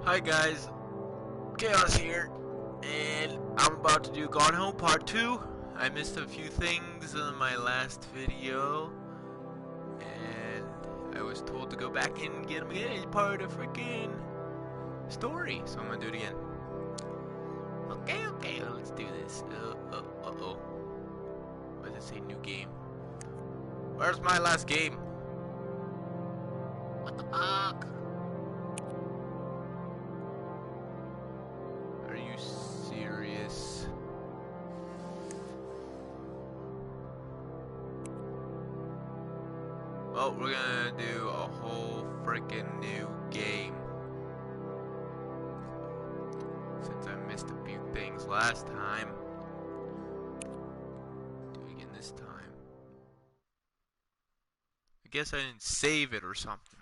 Hi guys, Chaos here, and I'm about to do Gone Home Part 2. I missed a few things in my last video, and I was told to go back and get them again. It's part of the freaking story, so I'm gonna do it again. Okay, let's do this. Uh-oh. Why does it say new game? Where's my last game? What the fuck? Are you serious? Well, we're gonna do a whole freaking new game. Since I missed a few things last time. Do it again this time. I guess I didn't save it or something.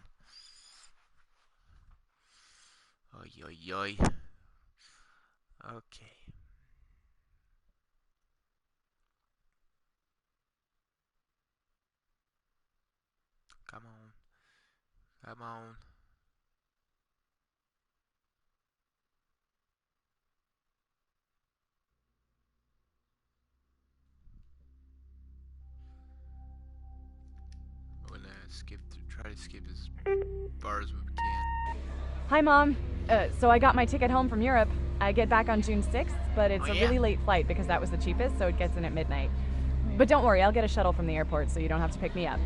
Oy. Okay. Come on. I'm gonna try to skip as far as we can. Hi, Mom. So I got my ticket home from Europe. I get back on June 6th, but it's a really late flight because that was the cheapest, so it gets in at midnight. But don't worry, I'll get a shuttle from the airport so you don't have to pick me up.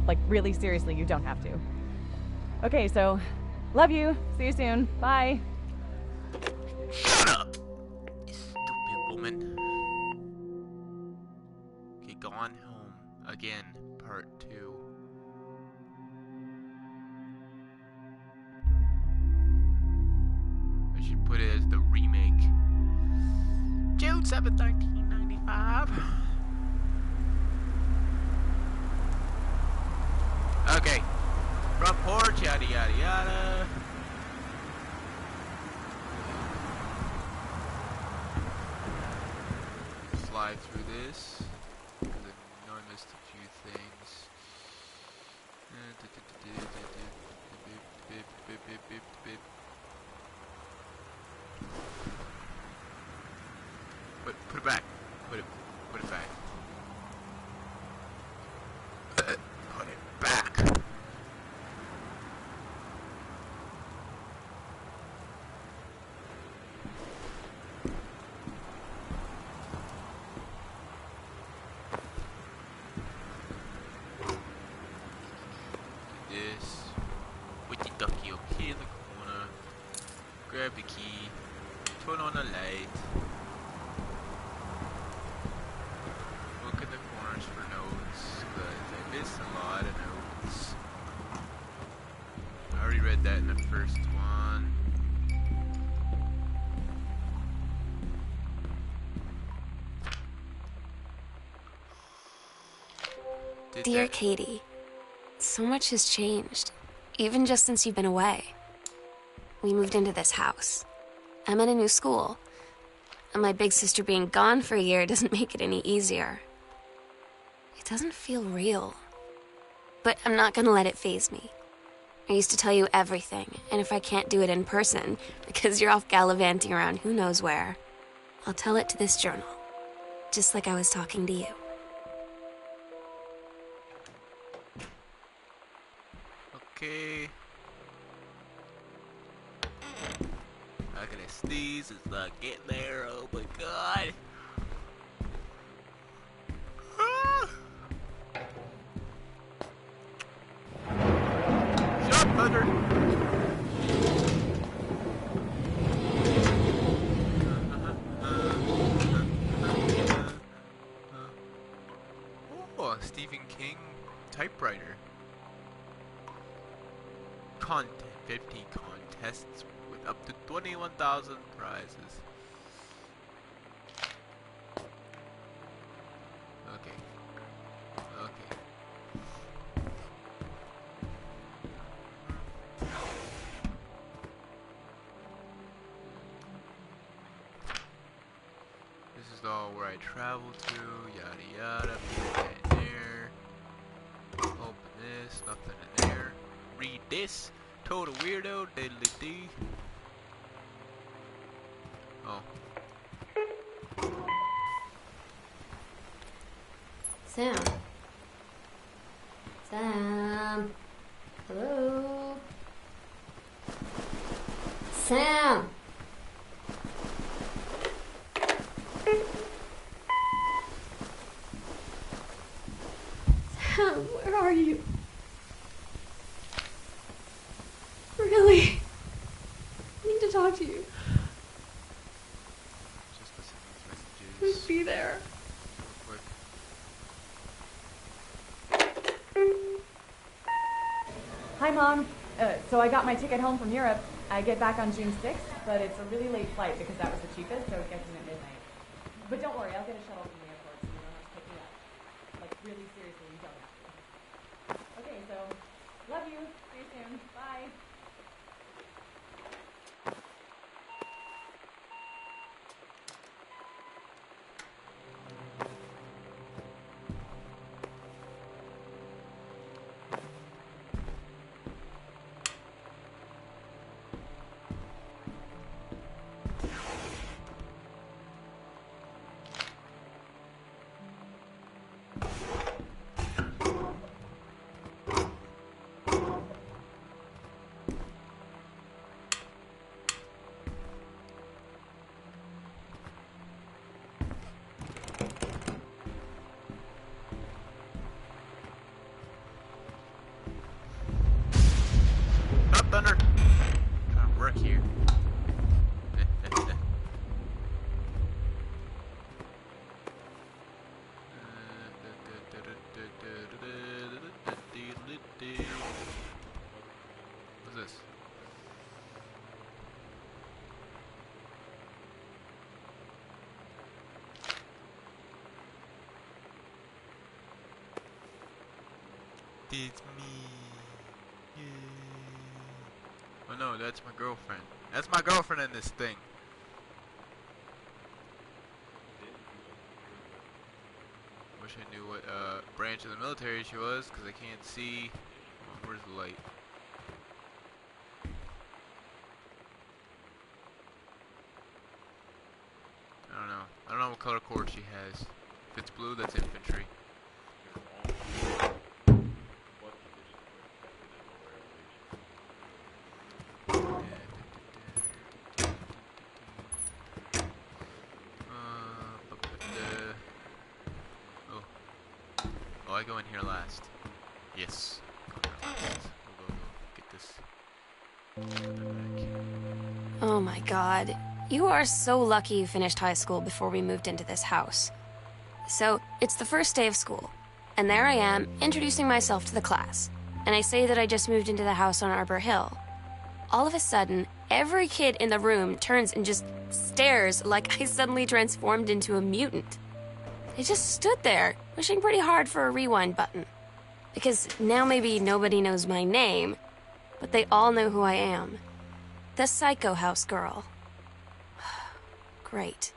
Like, really, seriously, you don't have to. Okay, so, love you. See you soon. Bye. Shut up, you stupid woman. Okay, Gone Home again, part 2. I should put it as the remake. June 7th, 1995. Okay. Front porch, yada yada yada. Slide through this. I know I missed a few things. But put it back. Put it back. Put it back. This with the ducky up here in the corner. Grab the key. Turn on the light. Look in the corners for notes, because I missed a lot of notes. I already read that in the first one. Dear Katie, so much has changed, even just since you've been away. We moved into this house. I'm at a new school, and my big sister being gone for a year doesn't make it any easier. It doesn't feel real, but I'm not gonna let it faze me. I used to tell you everything, and if I can't do it in person, because you're off gallivanting around who knows where, I'll tell it to this journal, just like I was talking to you. Okay. I'm gonna sneeze, it's not getting there, oh my god. Ah. Shut up, Thunder. Oh, Stephen King typewriter. Content, 50 contests with up to 21,000 prizes. Okay. This is all where I travel to, yada yada, put that in there. Open this, nothing in there. Read this. Total weirdo, diddly dee. Oh. Sam. Sam. Hello? Sam! Sam, where are you? Really? I need to talk to you. Just listen to these Please messages be there. real quick. Hi, Mom. So I got my ticket home from Europe. I get back on June 6th, but it's a really late flight because that was the cheapest, so it gets in at midnight. But don't worry, I'll get a shuttle from the airport so you don't have to pick me up. Like, really seriously, you don't have to. Okay, so, love you. See you soon. Bye. Not thunder. Trying to work here. What's this? It's me. Yeah. Oh no, that's my girlfriend. That's my girlfriend in this thing. Wish I knew what branch of the military she was, because I can't see. Oh, where's the light? I don't know. I don't know what color cord she has. If it's blue, that's infantry. Oh, I go in here last. Yes. Go in here last. Go. Get this. Put that back. Oh my god. You are so lucky you finished high school before we moved into this house. So, it's the first day of school, and there I am, introducing myself to the class. And I say that I just moved into the house on Arbor Hill. All of a sudden, every kid in the room turns and just stares like I suddenly transformed into a mutant. I just stood there, wishing pretty hard for a rewind button. Because now maybe nobody knows my name, but they all know who I am. The Psycho House girl. Great.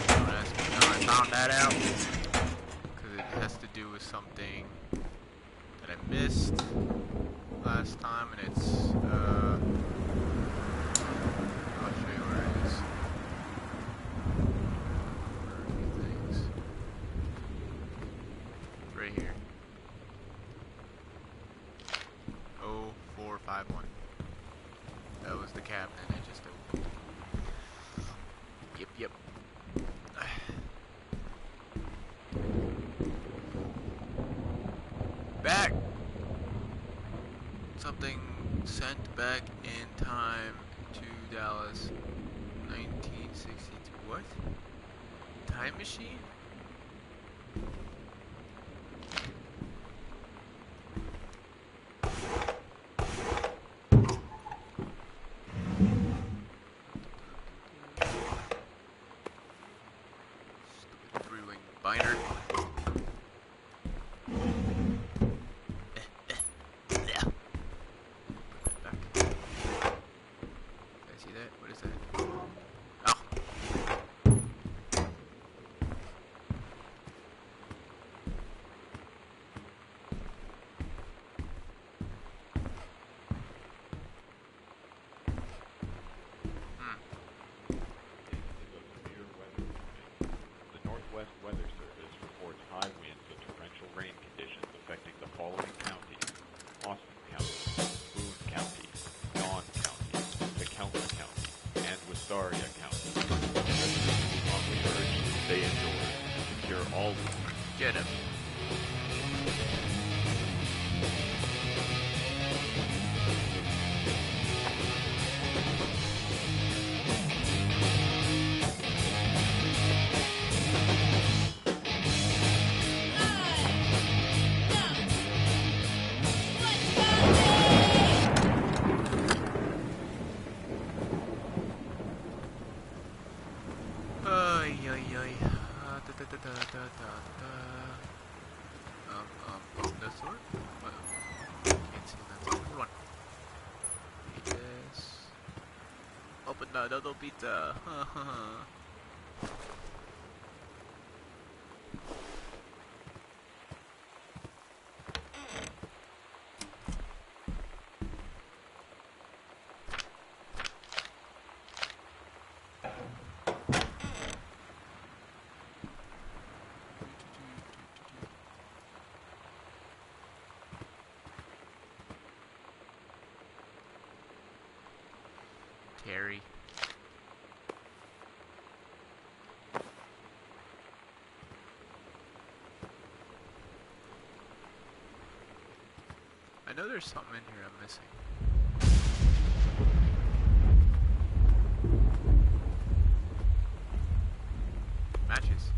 Don't ask me how I found that out. Because it has to do with something that I missed last time, and it's, I'll show you where it is. Where are these things? It's right here. 0451. That was the cabinet I just opened. Yep. Back! Something sent back in time to Dallas. 1962. What? Time machine? Stupid three-wing binder. Northwest Weather Service reports high winds and torrential rain conditions affecting the following counties: Austin County, Boone County, Dawn County, Tecumseh County, and Wistaria County. Residents are strongly urged to stay indoors and secure all rooms. Get him. This sword? Can't see that sword. Run. Yes. Open the double pizza. Terry. I know there's something in here I'm missing. Matches.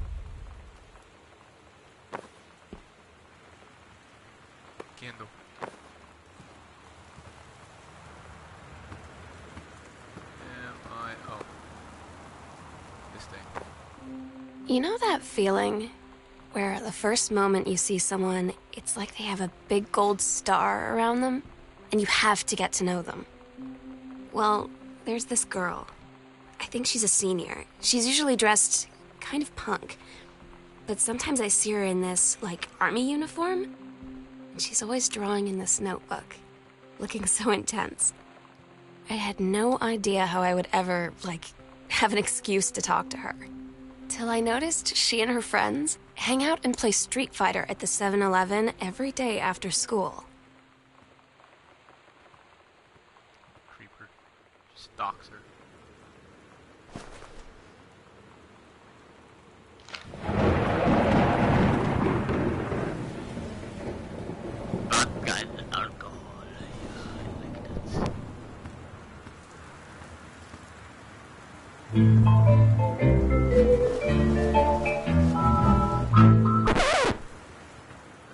Candle. Oh. This thing. You know that feeling where the first moment you see someone, it's like they have a big gold star around them, and you have to get to know them? Well, there's this girl. I think she's a senior. She's usually dressed kind of punk, but sometimes I see her in this, like, army uniform, and she's always drawing in this notebook, looking so intense. I had no idea how I would ever, have an excuse to talk to her. Till I noticed she and her friends hang out and play Street Fighter at the 7-Eleven every day after school. Creeper. Stalks her. Vodka and alcohol.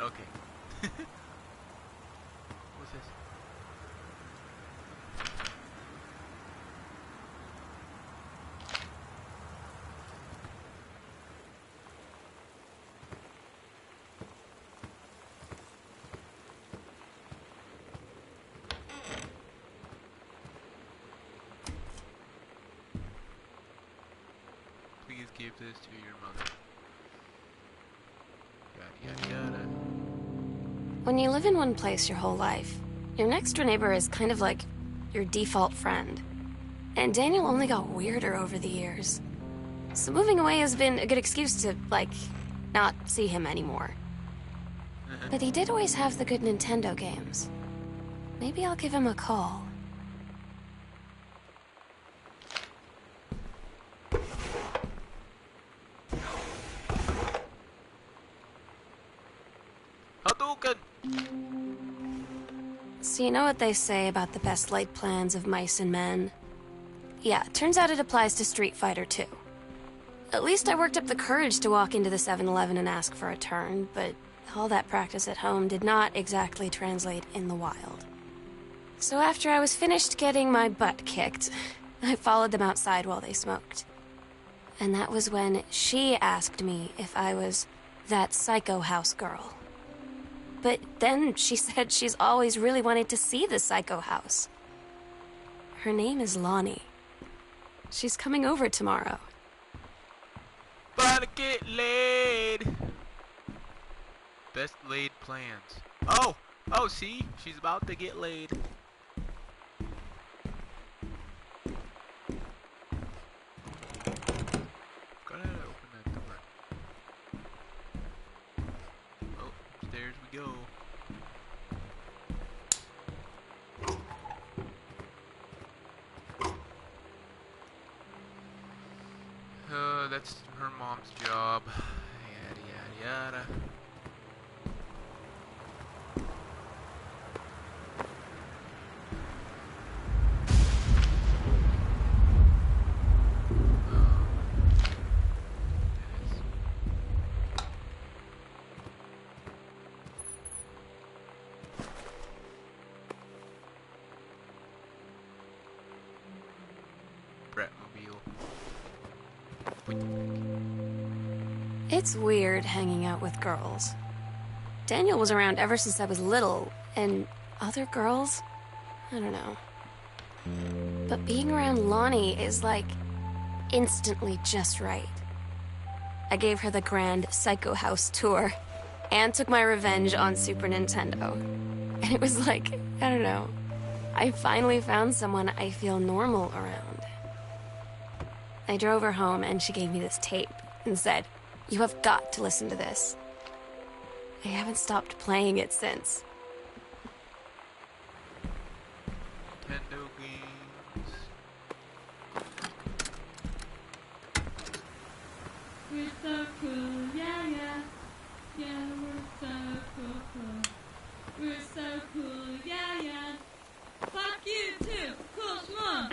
Okay. What's this? Please give this to your mother. Yada yada yada. When you live in one place your whole life, your next door neighbor is kind of like your default friend. And Daniel only got weirder over the years. So moving away has been a good excuse to, not see him anymore. But he did always have the good Nintendo games. Maybe I'll give him a call. Hadouken! So you know what they say about the best laid plans of mice and men? Yeah, turns out it applies to Street Fighter too. At least I worked up the courage to walk into the 7-Eleven and ask for a turn, but all that practice at home did not exactly translate in the wild. So after I was finished getting my butt kicked, I followed them outside while they smoked. And that was when she asked me if I was that psycho house girl. But then she said she's always really wanted to see the psycho house. Her name is Lonnie. She's coming over tomorrow. About to get laid. Best laid plans. Oh, see, she's about to get laid. Gotta open that door. that's her mom's job. Yada yada yada. It's weird hanging out with girls. Daniel was around ever since I was little, and other girls? I don't know. But being around Lonnie is like instantly just right. I gave her the grand Psycho House tour and took my revenge on Super Nintendo. And it was like, I don't know, I finally found someone I feel normal around. I drove her home and she gave me this tape and said, "You have got to listen to this." I haven't stopped playing it since. Nintendo games. We're so cool, yeah, yeah. Yeah, we're so cool. We're so cool, yeah, yeah. Fuck you too, cool schmuck.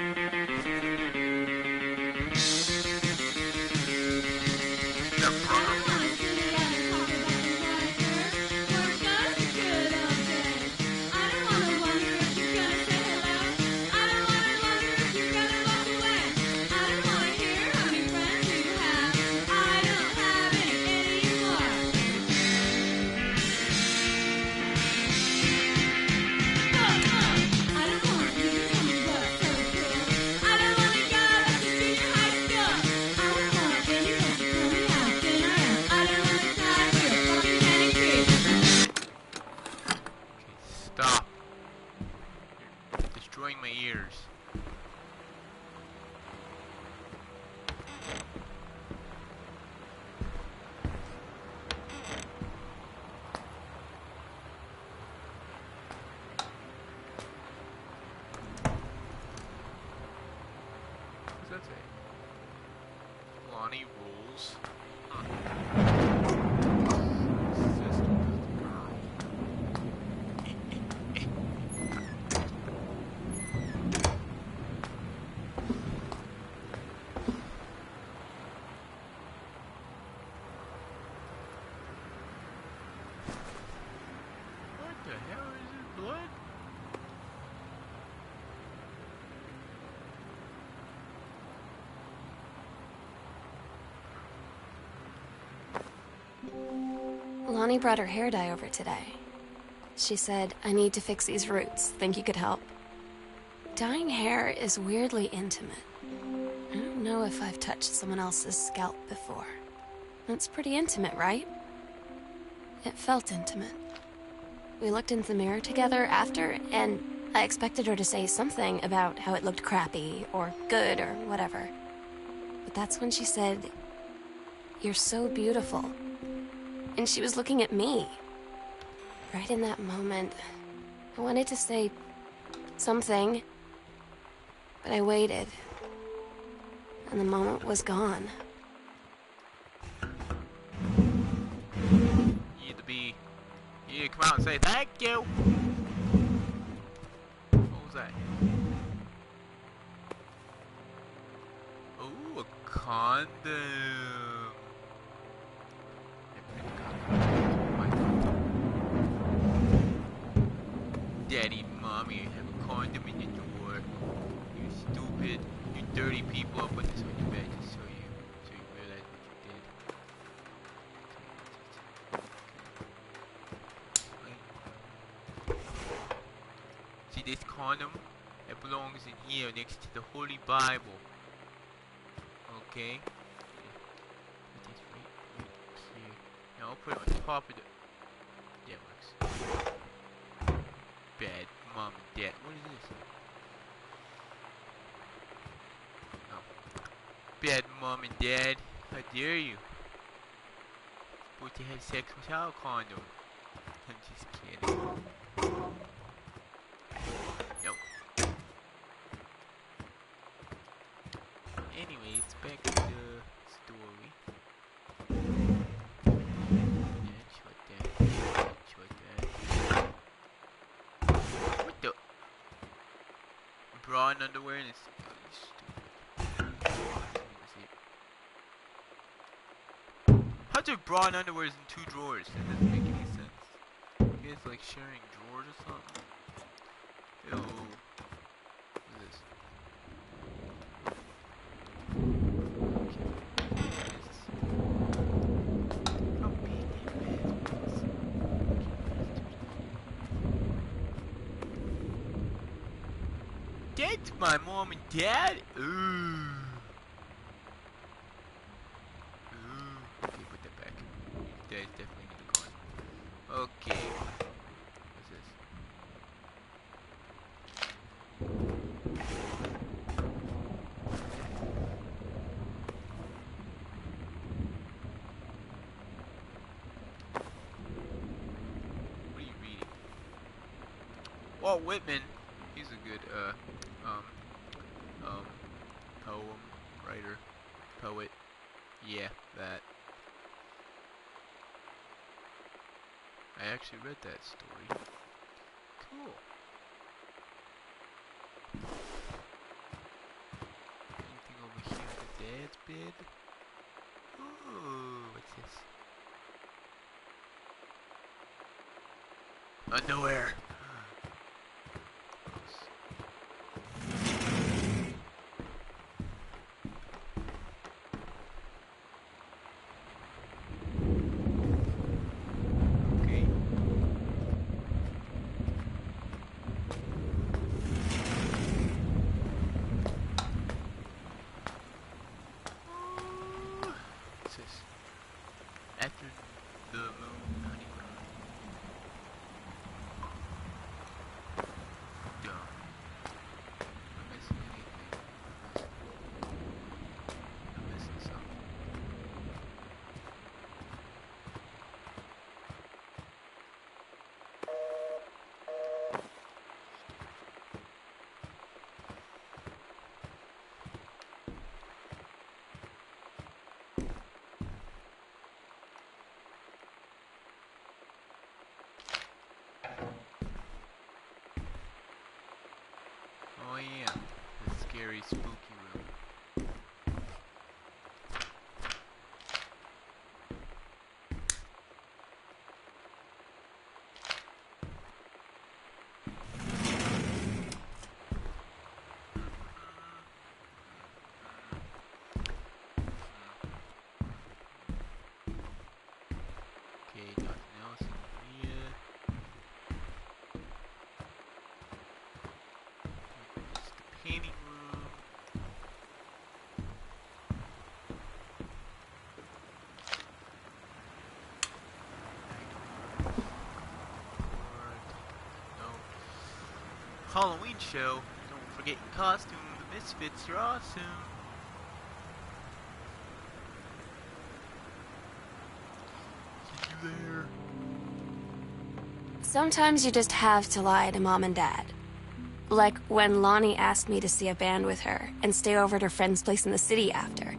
Stop. You're destroying my ears. What's that say? Lonnie rules. What the hell is this, blood? Lonnie brought her hair dye over today. She said, "I need to fix these roots. Think you could help?" Dyeing hair is weirdly intimate. I don't know if I've touched someone else's scalp before. That's pretty intimate, right? It felt intimate. We looked in the mirror together after, and I expected her to say something about how it looked crappy or good or whatever. But that's when she said, "You're so beautiful." And she was looking at me. Right in that moment, I wanted to say something, but I waited. And the moment was gone. You need to come out and say thank you. What was that? Ooh, a condom. Daddy, mommy, have a condom in your door. You stupid, you dirty people. I'll put this on your bed just so you realize what you did. See this condom? It belongs in here next to the Holy Bible. Okay? Put this right here. Now I'll put it on top of the... Yeah, it works. Bad mom and dad. What is this? Oh. Bad mom and dad. How dare you? Supposed to have sex without a condom. I'm just kidding. No. Anyways, back to the story. and underwear and it's how's your bra and underwear in 2 drawers? That doesn't make any sense. You guys like sharing drawers or something? Ew. What is this? How big their beds was. That's my mom and dad? Ooh. Ooh. Okay, put that back. You guys definitely need a coin. Okay. What's this? What are you reading? Walt Whitman. He's a good poem writer, poet. Yeah, that. I actually read that story. Cool. Anything over here in the dad's bed? Ooh, what's this? Underwear. After the moon honeymoon. Done. Am I missing anything? I'm missing something. Oh yeah, the scary spooky room. Okay, nothing else in here. It's the painting room. No. Halloween show. Don't forget your costume. The Misfits are awesome. See you there. Sometimes you just have to lie to Mom and Dad. Like when Lonnie asked me to see a band with her and stay over at her friend's place in the city after.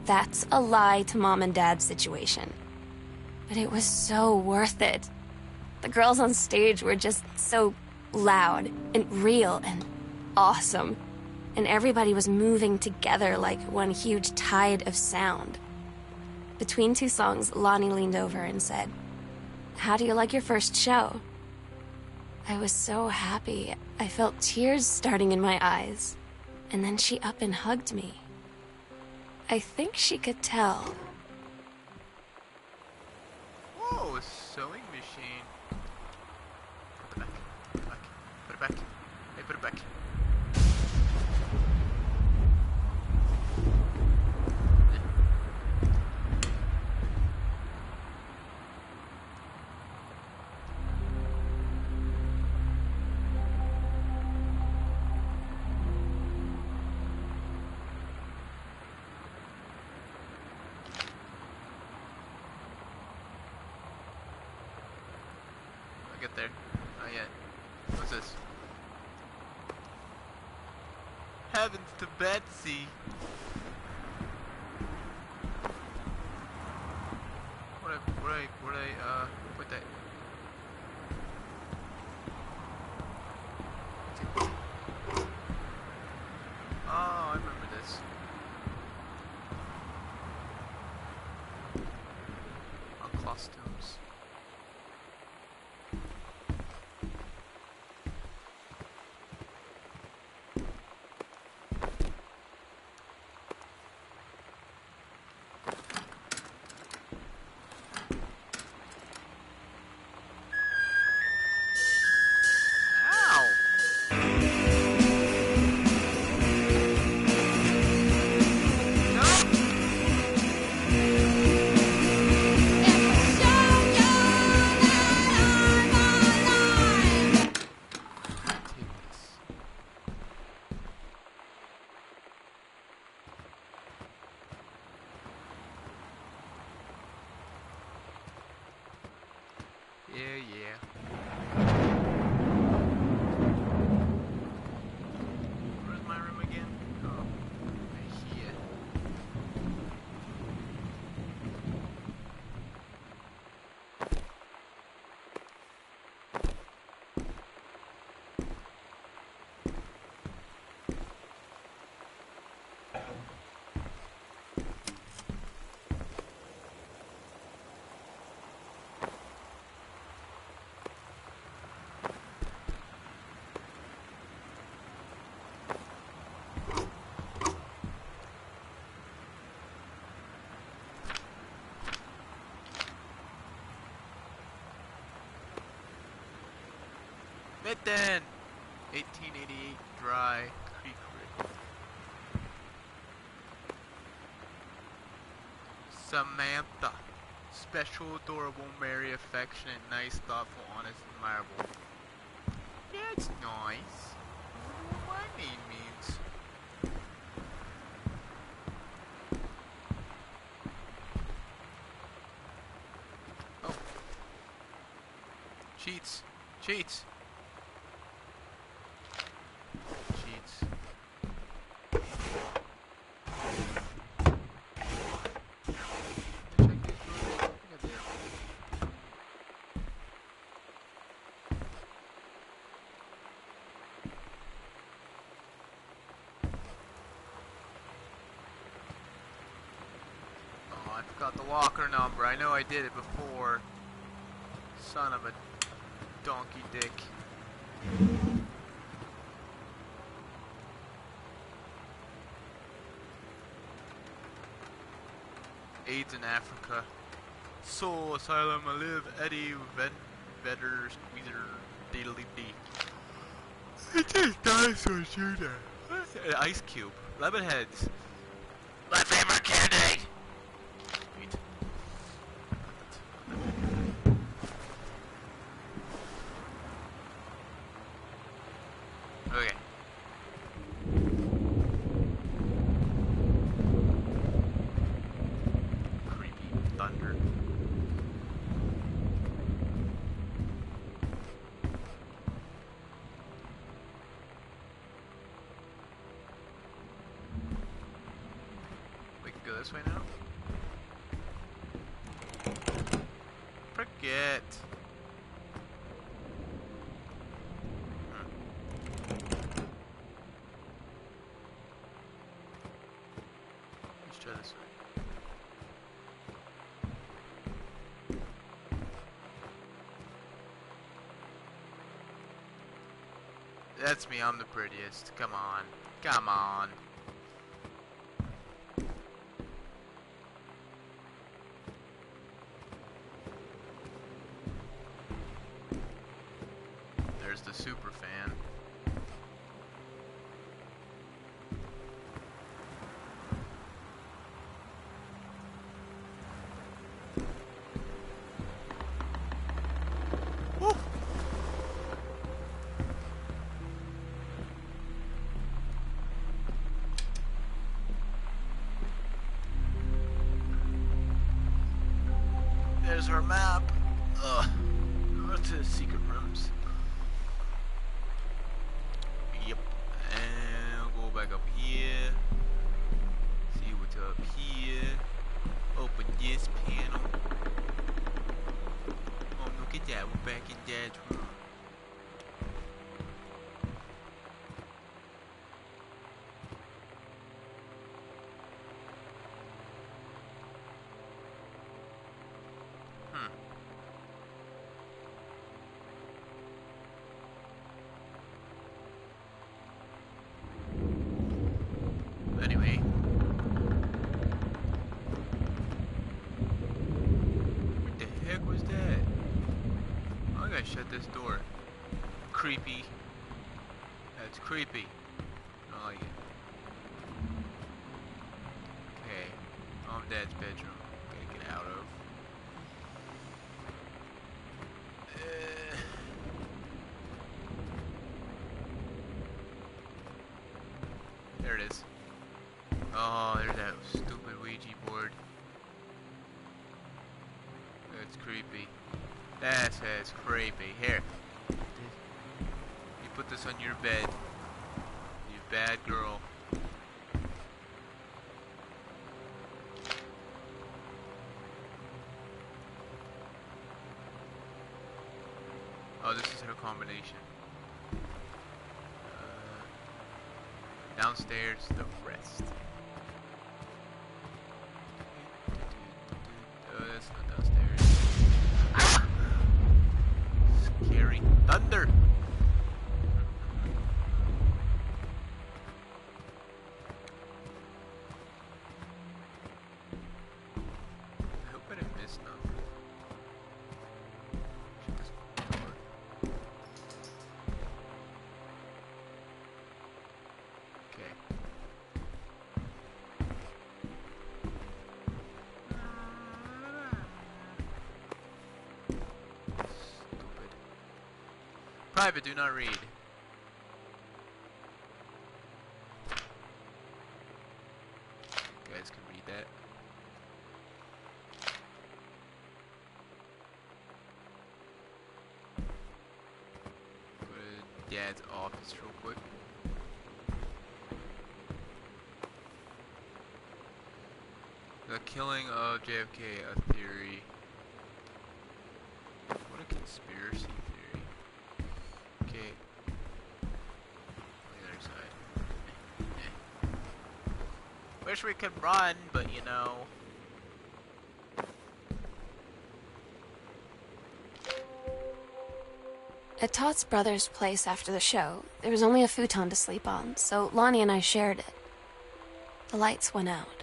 That's a lie to Mom and Dad's situation. But it was so worth it. The girls on stage were just so loud and real and awesome. And everybody was moving together like one huge tide of sound. Between 2 songs, Lonnie leaned over and said, "How do you like your first show?" I was so happy. I felt tears starting in my eyes. And then she up and hugged me. I think she could tell. Whoa, a sewing machine. Put it back. Put it back. Put it back. Hey, put it back. Get there. Not yet. What's this? Heavens to Betsy. Where'd I put that? costumes. Yeah. Where's my room again? Oh, right here. Mitten! 1888 Dry Creek Ridge. Samantha. Special, adorable, merry, affectionate, nice, thoughtful, honest, admirable. That's nice. I wonder what my name means. Oh. Cheats. Cheats. Cheats. Check these doors. Look at there. Oh, I forgot the locker number. I know I did it before. Son of a donkey dick. AIDS in Africa. Soul Asylum, I live, Eddie, Vetter, Squeezer, Diddly Dee. It takes dinosaurs, Judah. Ice Cube. Lemon heads. My favorite candy! Wait. Okay. Creepy thunder. We can go this way now? Forget. Let's try this way. That's me, I'm the prettiest. Come on. Come on. There's the super fan. Woo! There's our map. Ugh. Go to the secret rooms. Yep. And we'll go back up here. See what's up here. Open this panel. Oh, look at that. We're back in Dad's room. Hmm. gotta shut this door. Creepy. That's creepy. I don't like it. Okay. Mom and Dad's bedroom. Gotta get out of. There it is. Oh, there's that stupid Ouija board. That's creepy. That's creepy. Here. You put this on your bed. You bad girl. Oh, this is her combination. Downstairs, the rest. That's not downstairs. Ah! Scary. Thunder! I hope I didn't miss nothing. Shut this door. Okay. Stupid. Private, do not read. You guys can read that. Go to Dad's office real quick. The killing of JFK, a theory. What a conspiracy theory. Okay. On the other side. Wish we could run, but you know. At Todd's brother's place after the show, there was only a futon to sleep on, so Lonnie and I shared it. The lights went out.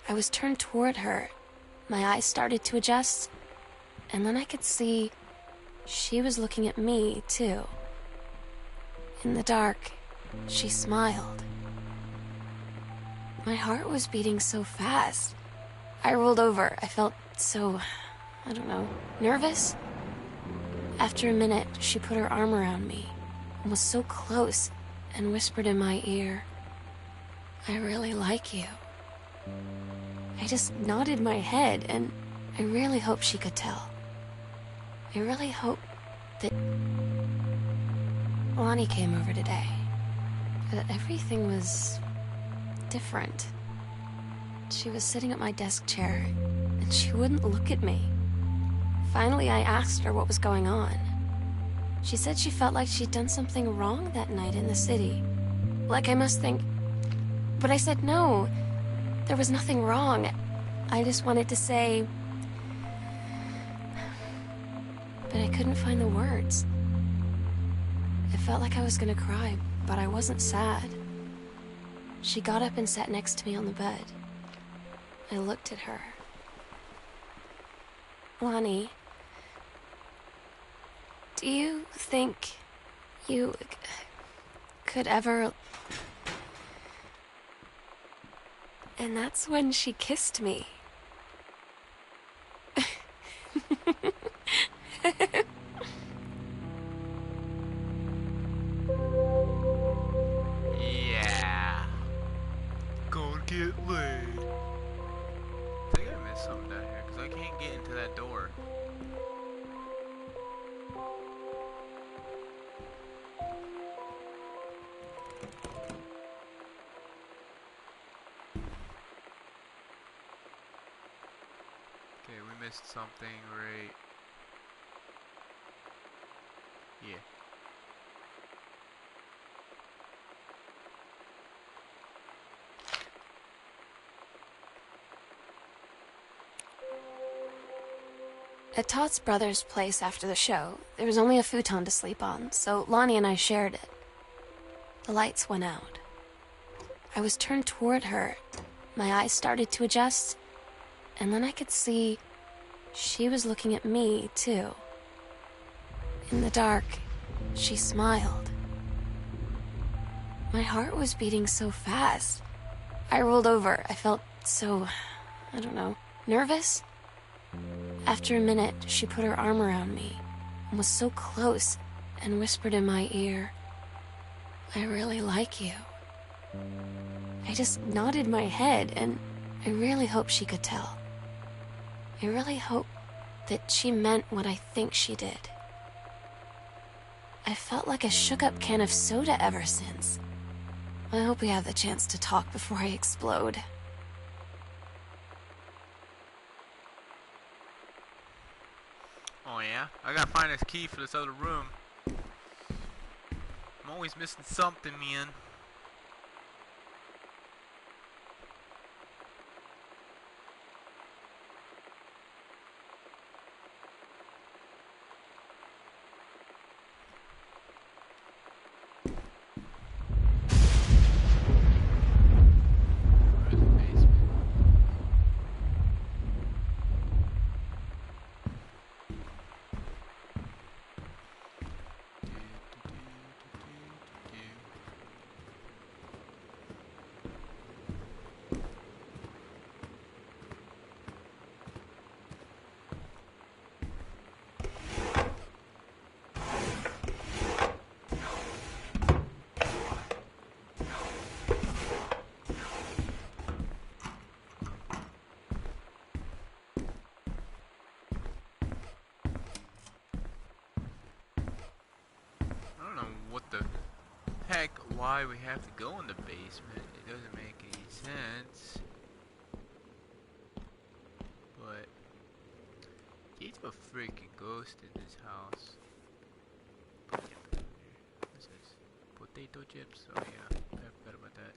I was turned toward her. My eyes started to adjust, and then I could see she was looking at me, too. In the dark, she smiled. My heart was beating so fast. I rolled over. I felt so, I don't know, nervous. After a minute, she put her arm around me and was so close and whispered in my ear, "I really like you." I just nodded my head, and I really hoped she could tell. I really hoped that Lonnie came over today. That everything was different. She was sitting at my desk chair, and she wouldn't look at me. Finally, I asked her what was going on. She said she felt like she'd done something wrong that night in the city. Like I must think... But I said no. There was nothing wrong. I just wanted to say... But I couldn't find the words. It felt like I was gonna cry, but I wasn't sad. She got up and sat next to me on the bed. I looked at her. Lonnie, do you think you could ever... And that's when she kissed me. Yeah. Gonna get laid. I think I missed something down here because I can't get into that door. Okay, we missed something, right? Yeah. At Todd's brother's place after the show, there was only a futon to sleep on, so Lonnie and I shared it. The lights went out. I was turned toward her. My eyes started to adjust, and then I could see she was looking at me, too. In the dark, she smiled. My heart was beating so fast. I rolled over. I felt so, I don't know, nervous. After a minute, she put her arm around me and was so close and whispered in my ear, "I really like you." I just nodded my head, and I really hope she could tell. I really hope that she meant what I think she did. I felt like a shook-up can of soda ever since. I hope we have the chance to talk before I explode. Oh yeah? I gotta find this key for this other room. I'm always missing something, man. Why we have to go in the basement, it doesn't make any sense. But there's a freaking ghost in this house. What's this? Potato chips? Oh yeah, I forgot about that.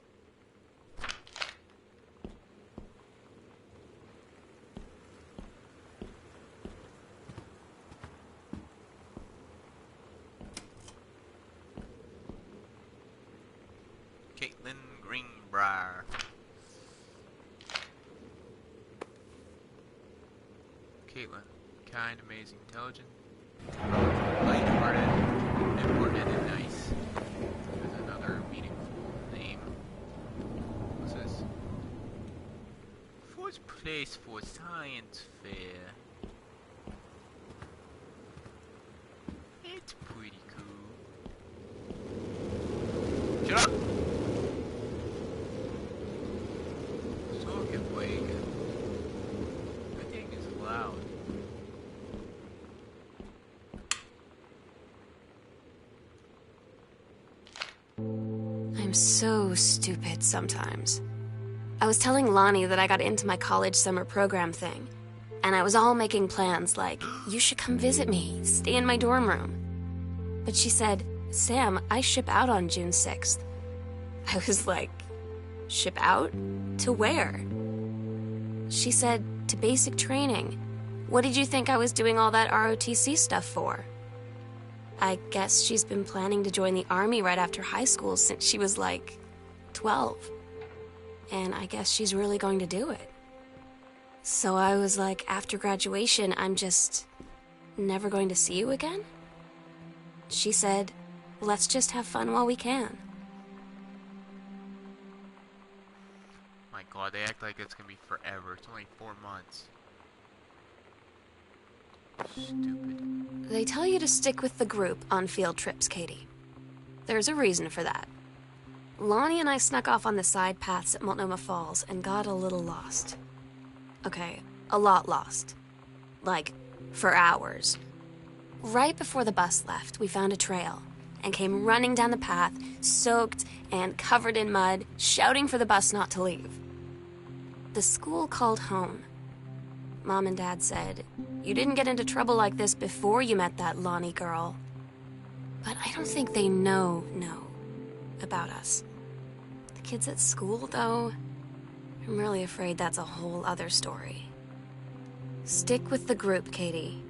Caitlin, kind, amazing, intelligent, light-hearted, important, and nice. There's another meaningful name. What's this? First place for science fair. It's pretty cool. Shut up! So get away. That thing is loud. I'm so stupid sometimes. I was telling Lonnie that I got into my college summer program thing, and I was all making plans like, you should come visit me, stay in my dorm room. But she said, Sam, I ship out on June 6th. I was like, ship out? To where? She said, to basic training. What did you think I was doing all that ROTC stuff for? I guess she's been planning to join the Army right after high school since she was like 12. And I guess she's really going to do it. So I was like, after graduation, I'm just never going to see you again? She said, let's just have fun while we can. My god, they act like it's gonna be forever. It's only 4 months. Stupid. They tell you to stick with the group on field trips, Katie. There's a reason for that. Lonnie and I snuck off on the side paths at Multnomah Falls and got a little lost. Okay, a lot lost. Like, for hours. Right before the bus left, we found a trail and came running down the path, soaked and covered in mud, shouting for the bus not to leave. The school called home. Mom and Dad said, you didn't get into trouble like this before you met that Lonnie girl. But I don't think they know about us. The kids at school, though, I'm really afraid that's a whole other story. Stick with the group, Katie.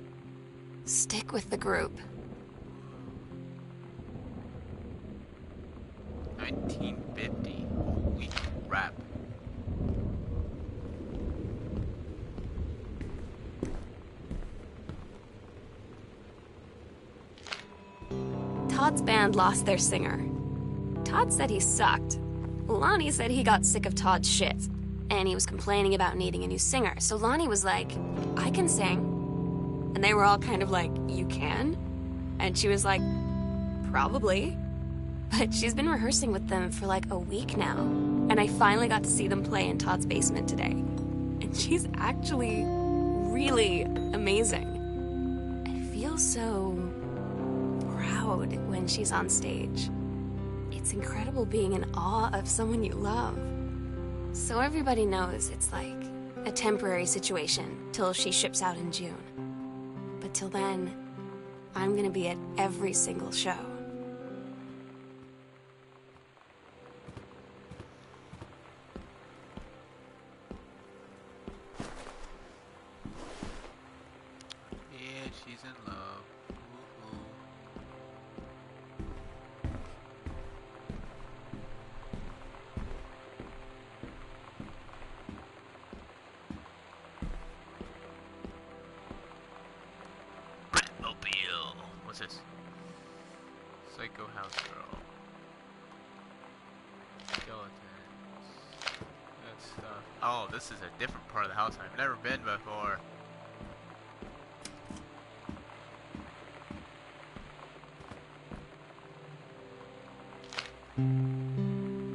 Stick with the group. 1950. Holy crap. Todd's band lost their singer. Todd said he sucked. Lonnie said he got sick of Todd's shit, and he was complaining about needing a new singer. So Lonnie was like, I can sing. And they were all kind of like, you can? And she was like, probably. But she's been rehearsing with them for like a week now. And I finally got to see them play in Todd's basement today. And she's actually really amazing. I feel so proud when she's on stage. It's incredible being in awe of someone you love. So everybody knows it's like a temporary situation till she ships out in June. But till then, I'm gonna be at every single show. Yeah, she's in love. Woohoo. Batmobile. What's this? Psycho House Girl. Skeletons. That stuff. Oh, this is a different part of the house I've never been before.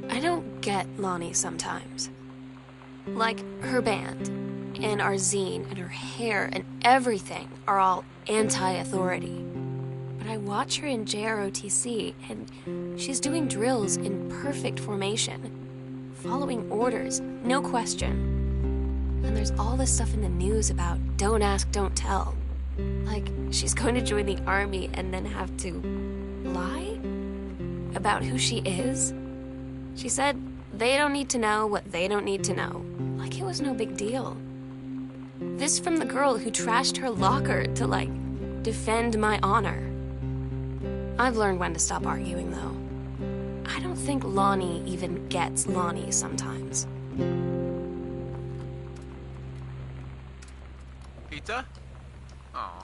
I don't get Lonnie sometimes. Like, her band, and our zine, and her hair, and everything are all anti-authority. But I watch her in JROTC, and she's doing drills in perfect formation, following orders, no question. And there's all this stuff in the news about don't ask, don't tell. Like, she's going to join the army and then have to lie about who she is. She said they don't need to know what they don't need to know. Like it was no big deal. This from the girl who trashed her locker to, like, defend my honor. I've learned when to stop arguing, though. I don't think Lonnie even gets Lonnie sometimes. Pizza? Aw.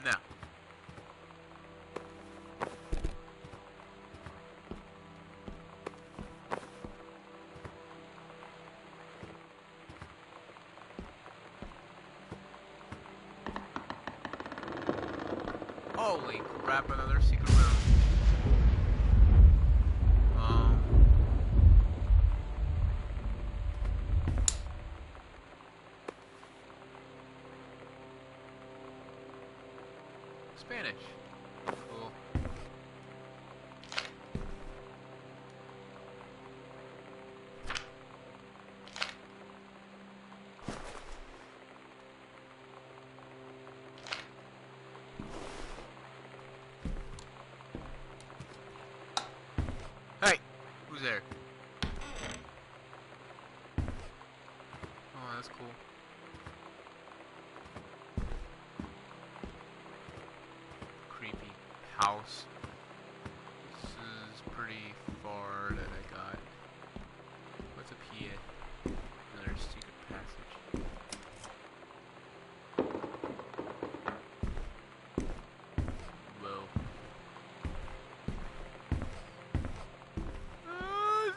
No. Holy crap, another secret room. Spanish. Cool. Hey! Who's there? Oh, that's cool. Creepy house. This is pretty far that I got. What's up here? Another secret passage. Whoa.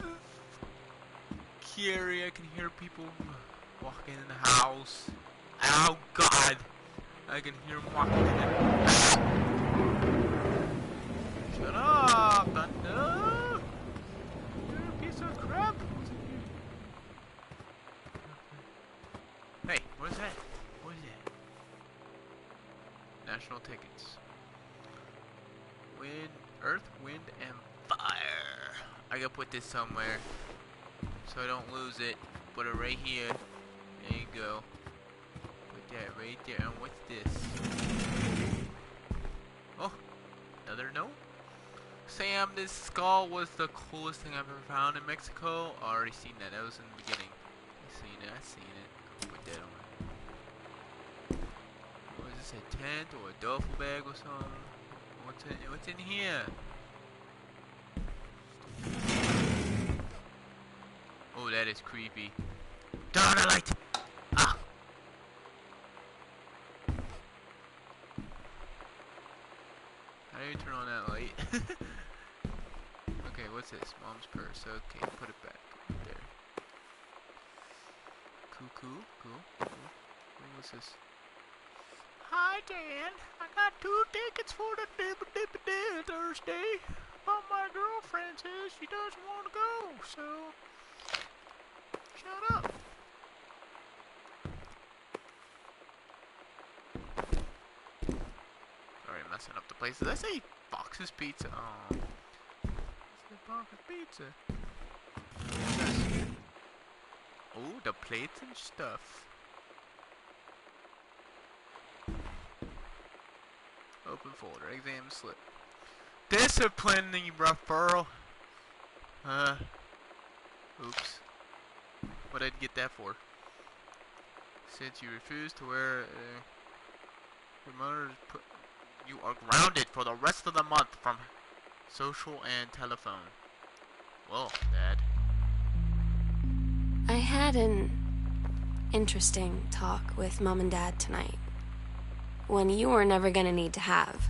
This is scary. I can hear people walking in the house. Oh God! I can hear them walking in the house. Shut up, Thunder! You're a piece of crap! What's in here? Hey, what is that? What is that? National tickets. Wind, earth, wind, and fire. I gotta put this somewhere so I don't lose it. Put it right here. There you go. Put that right there. And what's this? Oh, another note? Sam, this skull was the coolest thing I've ever found in Mexico. I already seen that. That was in the beginning. I seen it. Put that on. What is this, a tent or a duffel bag or something? What's in here? Oh, that is creepy. Turn on the light! Ah! How do you turn on that light? Okay, what's this? Mom's purse. Okay, put it back there. Cool. What's this? Hi, Dan. I got 2 tickets for the Thursday. But my girlfriend says she doesn't want to go, so shut up. Alright, messing up the place. Did I say Box's Pizza? Oh. Box's Pizza. Oh, the plates and stuff. Open folder, exam slip. Disciplining referral. Oops. What did I get that for? Since you refused to wear your mother's put, you are grounded for the rest of the month from social and telephone. Well, Dad. I had an interesting talk with Mom and Dad tonight. One you were never gonna need to have.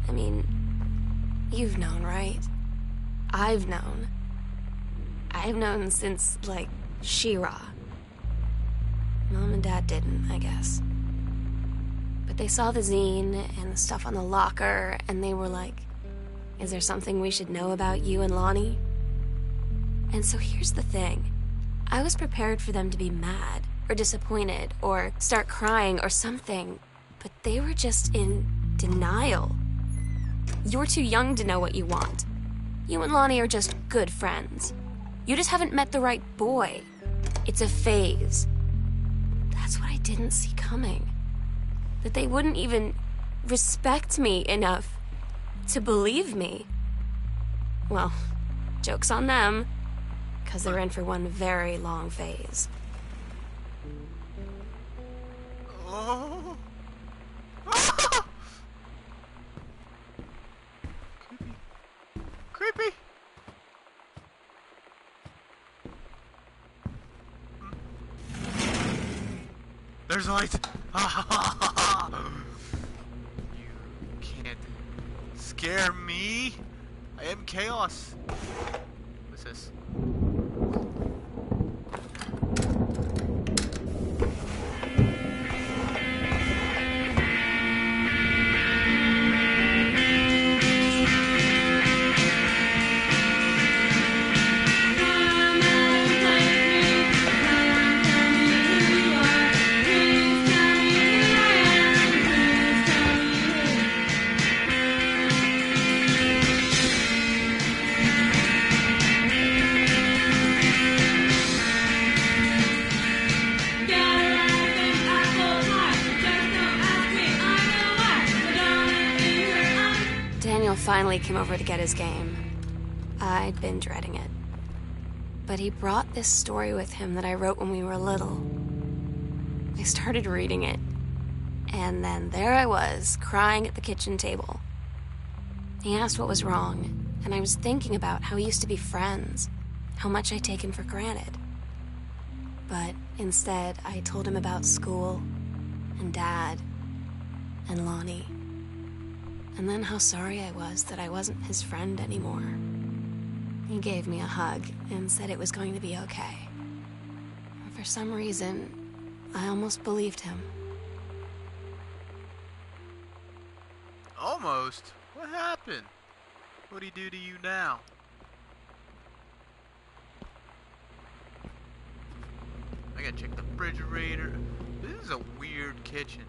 I mean, you've known, right? I've known. I've known since, like, She-Ra. Mom and Dad didn't, I guess. But they saw the zine and the stuff on the locker, and they were like, is there something we should know about you and Lonnie? And so here's the thing. I was prepared for them to be mad, or disappointed, or start crying, or something. But they were just in denial. You're too young to know what you want. You and Lonnie are just good friends. You just haven't met the right boy. It's a phase. That's what I didn't see coming. That they wouldn't even respect me enough to believe me. Well, joke's on them, because they're in for one very long phase. Oh. Creepy. There's a light. You can't scare me. I am chaos. What's this? Finally came over to get his game. I'd been dreading it. But he brought this story with him that I wrote when we were little. I started reading it, and then there I was, crying at the kitchen table. He asked what was wrong, and I was thinking about how we used to be friends, how much I'd taken for granted. But instead, I told him about school, and Dad, and Lonnie. And then how sorry I was that I wasn't his friend anymore. He gave me a hug and said it was going to be okay. And for some reason, I almost believed him. Almost? What happened? What'd he do to you now? I gotta check the refrigerator. This is a weird kitchen.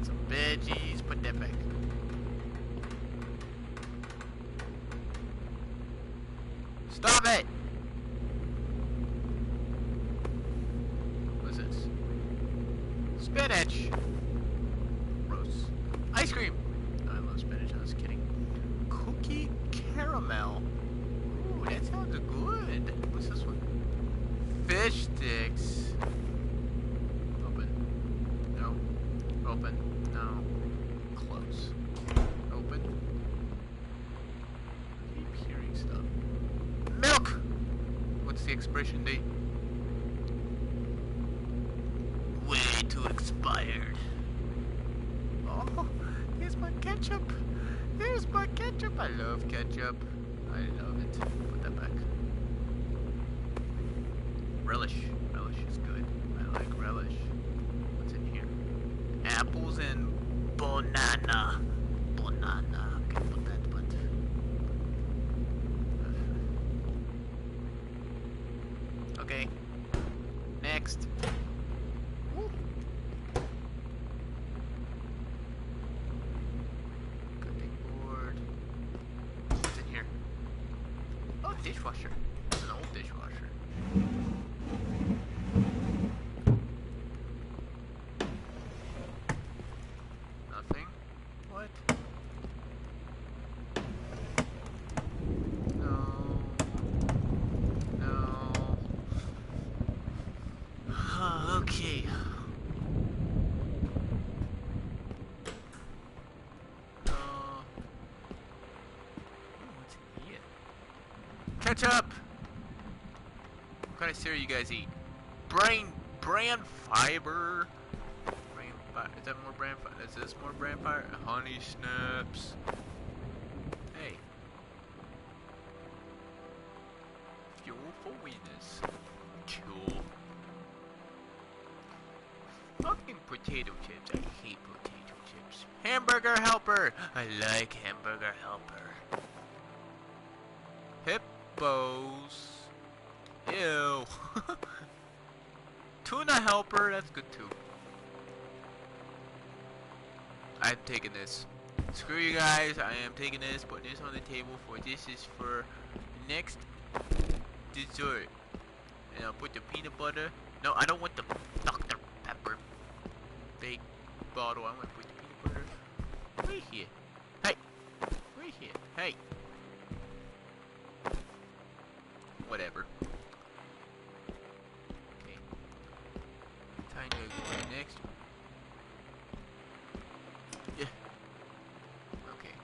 Some veggies, put that back. Stop it! What's this? Spinach! Gross. Ice cream! I love spinach, I was kidding. Cookie caramel. Ooh, that sounds good. What's this one? fish sticks. Open. No. Open. No. Close. Open. I keep hearing stuff. Milk! What's the expiration date? Way too expired. Oh, here's my ketchup. Here's my ketchup. I love ketchup. I love it. Put that back. Relish. Relish is good. I like relish. What's in here? Apples and banana. Banana. Okay, put that. Okay. Next. Woo. Cutting board. What's in here? Oh, dishwasher. It's an old dishwasher. Nothing? What? No. No. Okay. What's in here? Ketchup! What kind of cereal you guys eat? Bran fiber. Is that more bran fiber? Is this more bran fiber? Honey Snips. Hey. Fuel for winners. Cool. Fucking potato chips. I hate potato chips. Hamburger helper. I like hamburger helper. Hippos. Ew. Tuna helper. That's good too. I'm taking this. Screw you guys. I am taking this. Putting this on the table for this is for next dessert. And I'll put the peanut butter. No, I don't want the Dr. Pepper big bottle. I want to put the peanut butter right here. Hey, right here. Hey. Whatever. Okay. Time to go next. Yeah. Okay.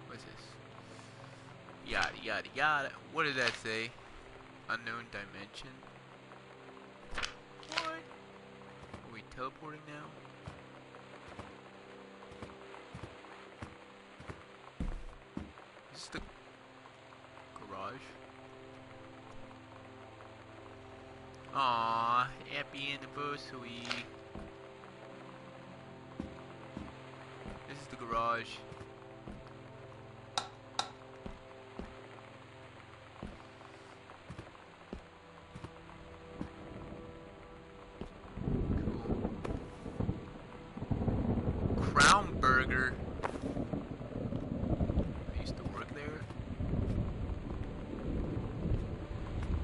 What's this? Yada yada yada. What does that say? Unknown dimension. What? Are we teleporting now? Is this the garage? Aww, happy anniversary. This is the garage. Burger. I used to work there.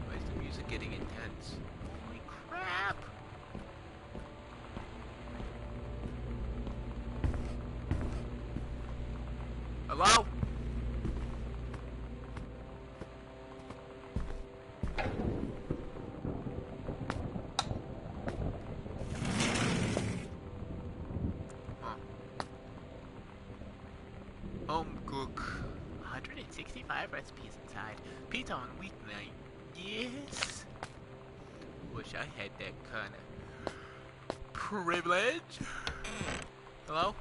Why is the music getting intense? Holy crap! Hello? Home cook. 165 recipes inside. Pizza on weeknight. Yes. Wish I had that kind of privilege. Hello?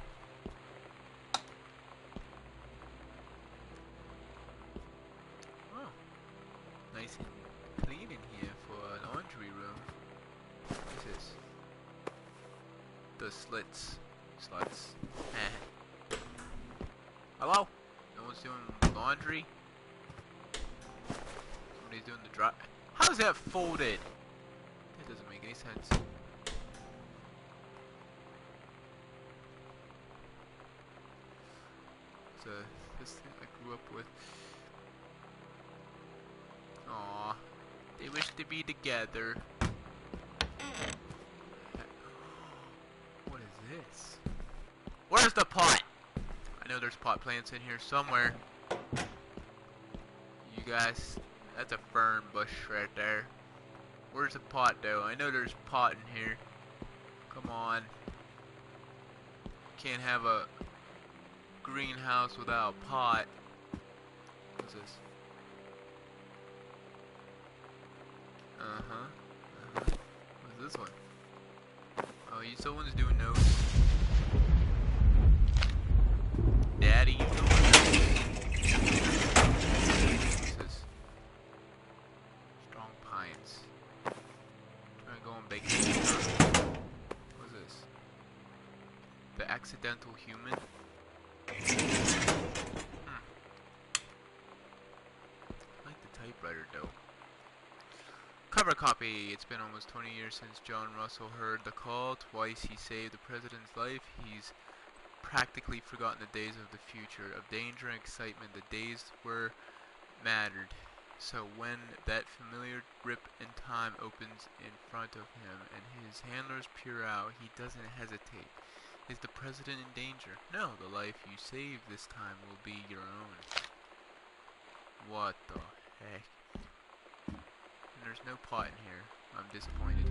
Oh. Nice and clean in here for a laundry room. What's this? The slits. Sluts. Hello? No one's doing laundry? Somebody's doing the dry. How's that folded? That doesn't make any sense. So, this thing I grew up with. Aww. They wish to be together. What is this? Where's the pot? I know there's pot plants in here somewhere. You guys, that's a fern bush right there. Where's the pot, though? I know there's pot in here. Come on. Can't have a greenhouse without a pot. What's this? What's this one? Oh, someone's doing notes. Daddy, you doing notes? What's this? Strong pines. Trying to go on vacation. What's this? The accidental human? I like the typewriter though. Cover copy. It's been almost 20 years since John Russell heard the call. Twice he saved the president's life. He's practically forgotten the days of the future, of danger and excitement. The days were mattered. So when that familiar grip in time opens in front of him and his handlers peer out, he doesn't hesitate. Is the president in danger? No, the life you save this time will be your own. What the heck? And there's no pot in here. I'm disappointed.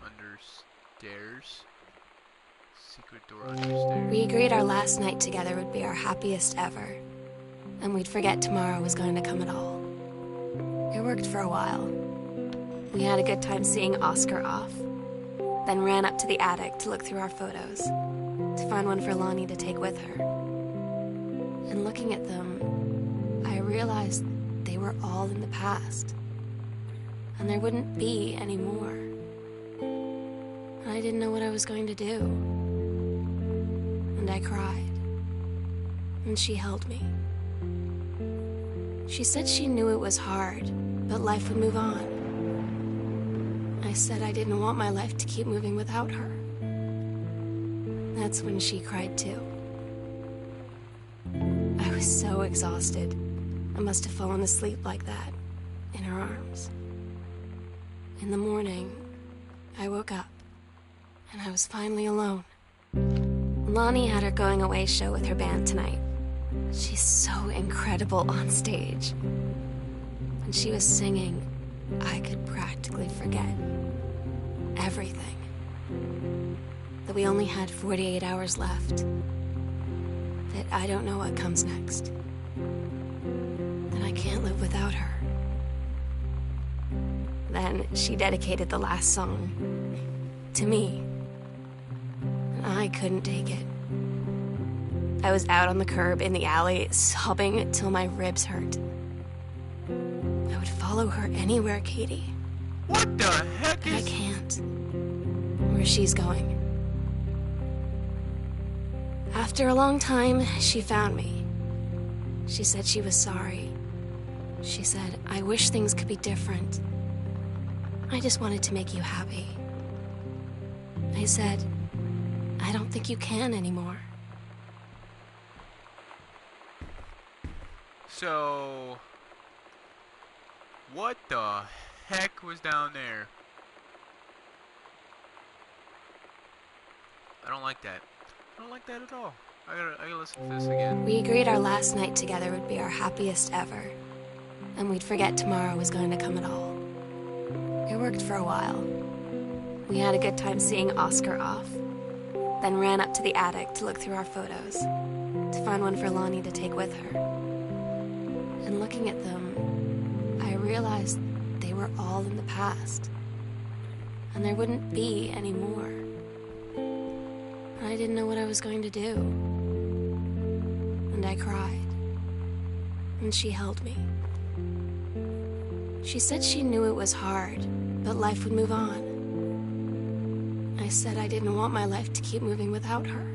Under stairs. Secret door under stairs. We agreed our last night together would be our happiest ever, and we'd forget tomorrow was going to come at all. It worked for a while. We had a good time seeing Oscar off, then ran up to the attic to look through our photos, to find one for Lonnie to take with her. And looking at them, I realized they were all in the past, and there wouldn't be any more. And I didn't know what I was going to do. And I cried, and she held me. She said she knew it was hard, but life would move on. I said I didn't want my life to keep moving without her. That's when she cried too. I was so exhausted. I must have fallen asleep like that, in her arms. In the morning, I woke up, and I was finally alone. Lonnie had her going away show with her band tonight. She's so incredible on stage. And she was singing, I could practically forget everything. That we only had 48 hours left. That I don't know what comes next. That I can't live without her. Then she dedicated the last song to me. And I couldn't take it. I was out on the curb in the alley, sobbing till my ribs hurt. I would follow her anywhere, Katie. What the heck But I is... can't. Where she's going. After a long time, she found me. She said she was sorry. She said, I wish things could be different. I just wanted to make you happy. I said, I don't think you can anymore. So, what the heck was down there? I don't like that. I don't like that at all. I gotta listen to this again. We agreed our last night together would be our happiest ever, and we'd forget tomorrow was going to come at all. It worked for a while. We had a good time seeing Oscar off, then ran up to the attic to look through our photos, to find one for Lonnie to take with her. And looking at them, I realized they were all in the past, and there wouldn't be any more. And I didn't know what I was going to do. And I cried, and she held me. She said she knew it was hard, but life would move on. I said I didn't want my life to keep moving without her.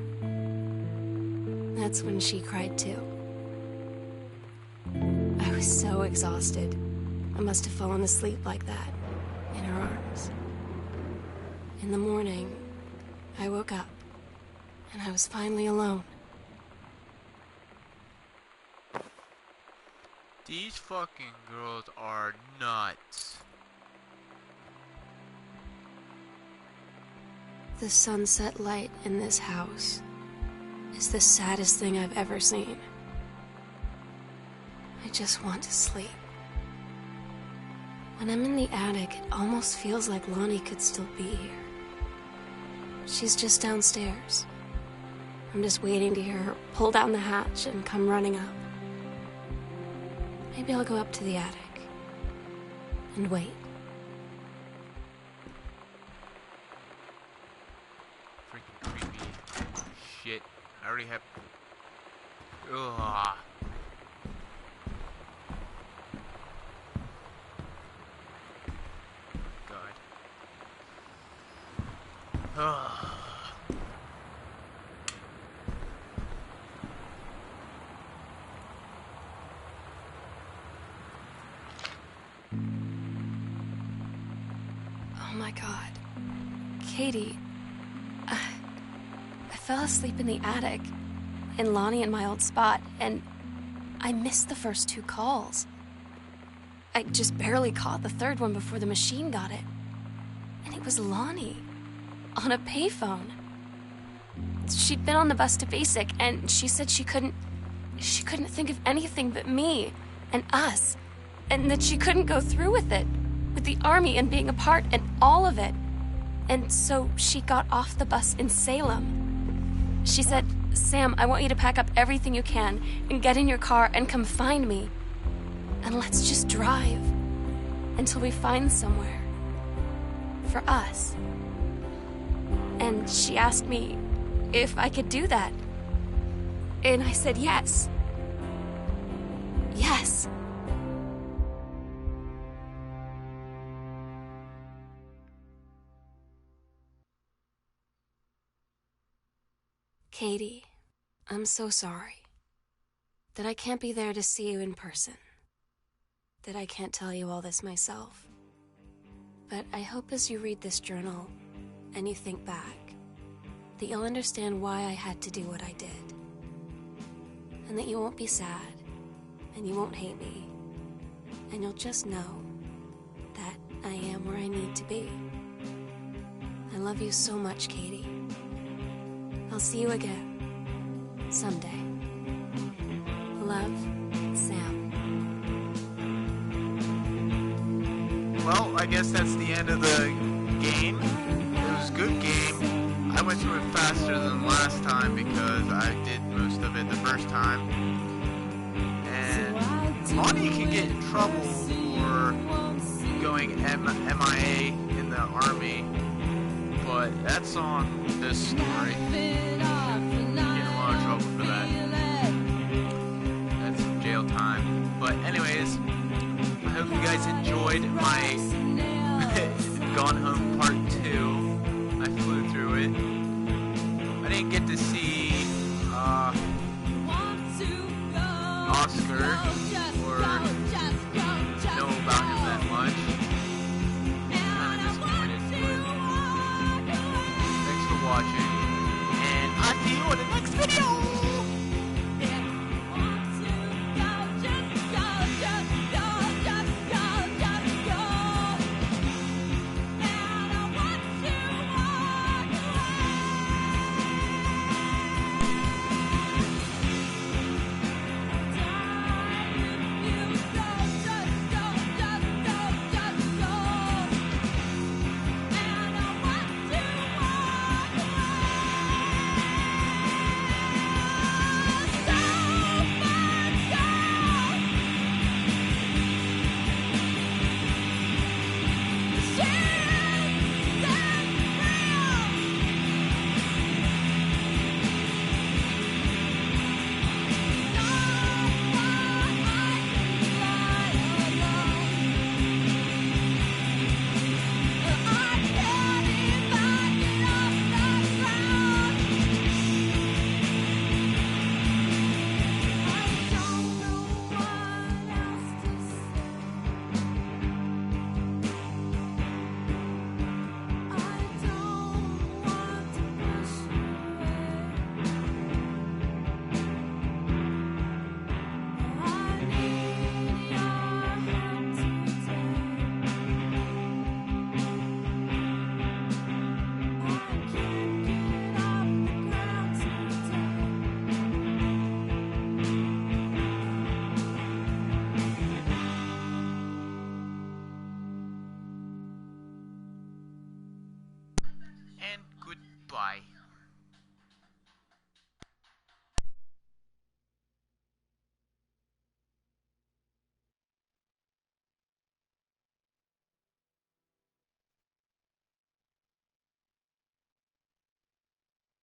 That's when she cried too. I was so exhausted. I must have fallen asleep like that, in her arms. In the morning, I woke up, and I was finally alone. These fucking girls are nuts. The sunset light in this house is the saddest thing I've ever seen. I just want to sleep. When I'm in the attic, it almost feels like Lonnie could still be here. She's just downstairs. I'm just waiting to hear her pull down the hatch and come running up. Maybe I'll go up to the attic and wait. Freaking creepy. Shit. I already have... Ugh. God. Ugh. Oh my God. Katie, I fell asleep in the attic, in Lonnie and my old spot, and I missed the first 2 calls. I just barely caught the 3rd one before the machine got it. And it was Lonnie, on a payphone. She'd been on the bus to Basic, and she said she couldn't think of anything but me and us, and that she couldn't go through with it, with the Army and being apart and all of it. And so she got off the bus in Salem. She said, "Sam, I want you to pack up everything you can and get in your car and come find me. And let's just drive until we find somewhere for us." And she asked me if I could do that. And I said yes. Yes. Katie, I'm so sorry that I can't be there to see you in person, that I can't tell you all this myself. But I hope as you read this journal and you think back, that you'll understand why I had to do what I did. And that you won't be sad, and you won't hate me, and you'll just know that I am where I need to be. I love you so much, Katie. I'll see you again, someday. Love, Sam. Well, I guess that's the end of the game. It was a good game. I went through it faster than last time because I did most of it the first time. And Lonnie can get in trouble for going MIA in the Army, but that's on this story. Get in a lot of trouble for that. That's some jail time. But anyways, I hope you guys enjoyed my Gone Home Part 2. I flew through it. I didn't get to see Oscar or know about him that much. Kind of disappointed, but thanks for watching, and I'll see you in the next video! Bye.